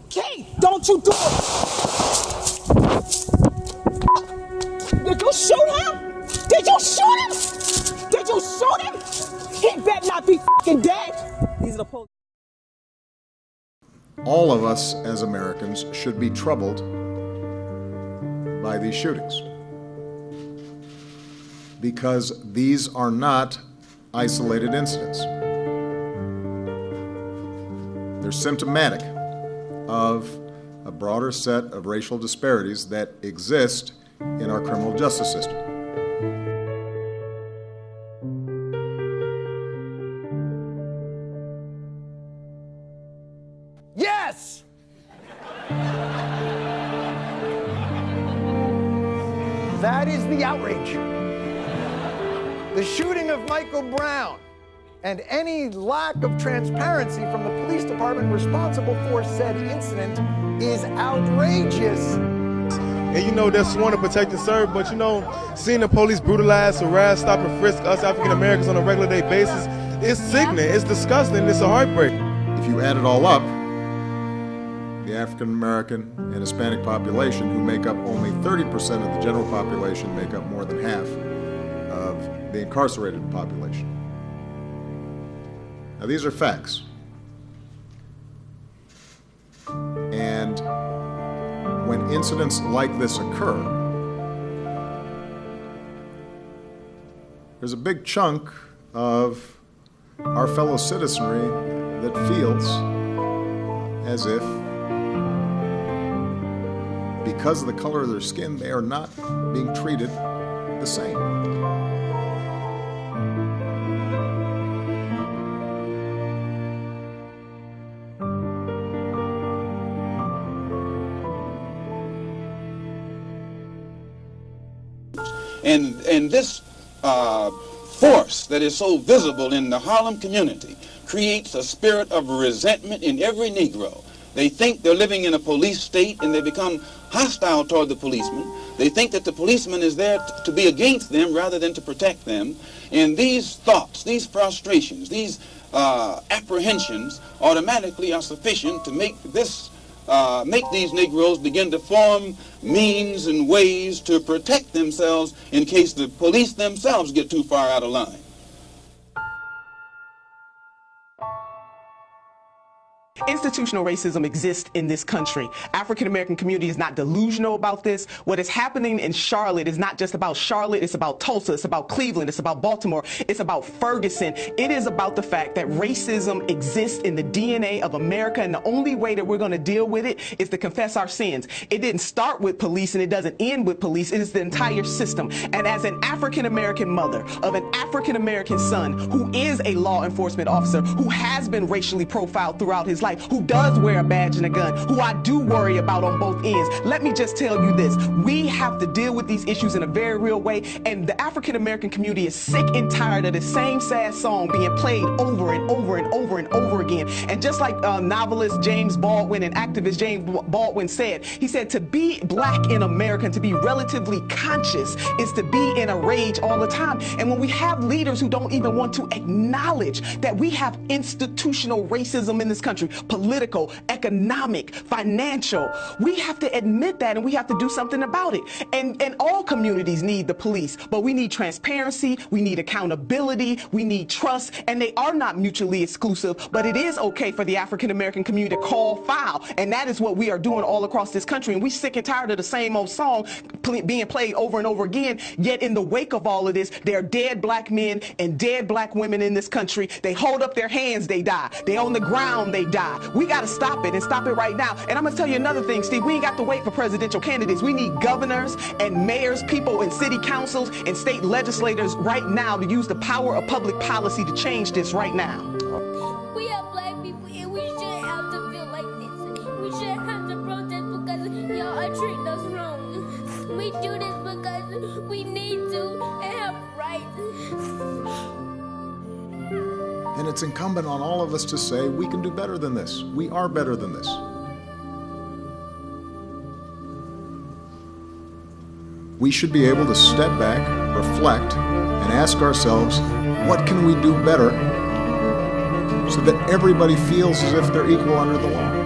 Keith, don't you do it! Did you shoot him? Did you shoot him? Did you shoot him? He better not be fucking dead. These are the police. All of us as Americans should be troubled by these shootings, because these are not isolated incidents. They're symptomatic of a broader set of racial disparities that exist in our criminal justice system. Yes! That is the outrage. The shooting of Michael Brown and any lack of transparency from the police department responsible for said incident is outrageous. And you know, they're sworn to protect and serve, but you know, seeing the police brutalize, harass, stop and frisk us African Americans on a regular day basis, it's sickening, it's disgusting, it's a heartbreak. If you add it all up, the African American and Hispanic population, who make up only 30% of the general population, make up more than half of the incarcerated population. Now, these are facts. And when incidents like this occur, there's a big chunk of our fellow citizenry that feels as if, because of the color of their skin, they are not being treated the same. And this force that is so visible in the Harlem community creates a spirit of resentment in every Negro. They think they're living in a police state, and they become hostile toward the policeman. They think that the policeman is there to be against them rather than to protect them. And these thoughts, these frustrations, these apprehensions automatically are sufficient to make these Negroes begin to form means and ways to protect themselves in case the police themselves get too far out of line. Institutional racism exists in this country. African American community is not delusional about this. What is happening in Charlotte is not just about Charlotte, it's about Tulsa, it's about Cleveland, it's about Baltimore, it's about Ferguson. It is about the fact that racism exists in the DNA of America, and the only way that we're going to deal with it is to confess our sins. It didn't start with police and it doesn't end with police. It is the entire system. And as an African American mother of an African American son who is a law enforcement officer, who has been racially profiled throughout his life, who does wear a badge and a gun, who I do worry about on both ends, let me just tell you this. We have to deal with these issues in a very real way, and the African American community is sick and tired of the same sad song being played over and over and over and over again. And just like novelist James Baldwin and activist James Baldwin said, he said to be black in America and to be relatively conscious is to be in a rage all the time. And when we have leaders who don't even want to acknowledge that we have institutional racism in this country, political, economic, financial, we have to admit that, and we have to do something about it. And all communities need the police, but we need transparency, we need accountability, we need trust, and they are not mutually exclusive, but it is okay for the African American community to call foul, and that is what we are doing all across this country. And we're sick and tired of the same old song being played over and over again, yet in the wake of all of this, there are dead black men and dead black women in this country. They hold up their hands, they die. They on the ground, they die. We got to stop it, and stop it right now. And I'm going to tell you another thing, Steve. We ain't got to wait for presidential candidates. We need governors and mayors, people in city councils and state legislators right now to use the power of public policy to change this right now. We are black people, and we shouldn't have to feel like this. We shouldn't have to protest because y'all are treating us wrong. We do this because we need to and have rights. And it's incumbent on all of us to say, we can do better than this. We are better than this. We should be able to step back, reflect, and ask ourselves, what can we do better so that everybody feels as if they're equal under the law?